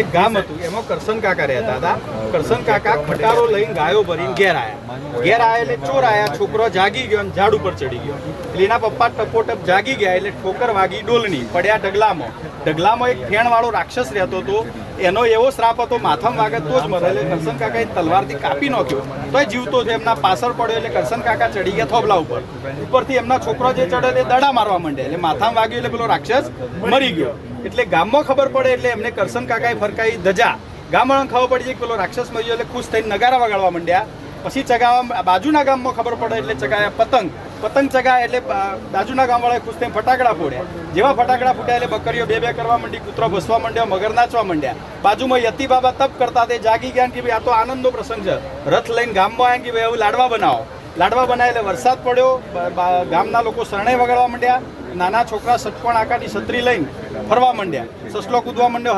એક ગામ હતું, એમાં કરશન કાકા રહેતા હતા. કરશન કાકા ખટારો લઈને ગાયો ભરીને ઘેર આવ્યા એટલે ચોર આવ્યા, છોકરો જાગી ગયો અને ઝાડ ઉપર ચડી ગયો. એટલે એના પપ્પા ટપોટપ જાગી ગયા એટલે ઠોકર વાગી ડોલની, પડ્યા ઢગલામાં એક ફેણવાળો રાક્ષસ રહેતો હતો. એનો એવો શ્રાપ હતો, માથામાં વાગે તો જ મરે. એટલે કરશન કાકાએ તલવારથી કાપી નાખ્યો, તોય જીવતો છે. એમના પાછળ પડ્યો એટલે કરશન કાકા ચડી ગયા થોબલા ઉપરથી એમના છોકરો જે ચડે તે દડા મારવા માંડ્યા. એટલે માથામાં વાગ્યું એટલે પેલો રાક્ષસ મરી ગયો. એટલે ગામમાં ખબર પડે એટલે એમને કરશન કાકાએ ફરકાઈ ધજા. ગામવાળાને ખબર પડી જાય કે પેલો રાક્ષસ મરી ગયો એટલે ખુશ થઈને નગારા વગાડવા માંડ્યા. પછી ચગાવવા બાજુના ગામમાં ખબર પડે એટલે ચગાયા પતંગ ચગાય એટલે બાજુના ગામવાળાએ ખુશ થઈને ફટાકડા ફોડ્યા. જેવા ફટાકડા ફૂટ્યા એટલે બકરીઓ બે કરવા માંડી, કૂતરો ભસવા માંડ્યા, મગર નાચવા માંડ્યા. બાજુમાં યતી બાબા તપ કરતા તે જાગી ગયા કે ભાઈ આ તો આનંદનો પ્રસંગ છે. રથ લઈને ગામમાં આવ્યા કે ભાઈ હવે લાડવા બનાવે. એટલે વરસાદ પડ્યો, ગામના લોકો શરણાઈ વગાડવા માંડ્યા. નાના છોકરા સટકોણ આકારની છત્રી લઈને ફરવા માંડ્યા, સસલો કૂદવા માંડ્યો.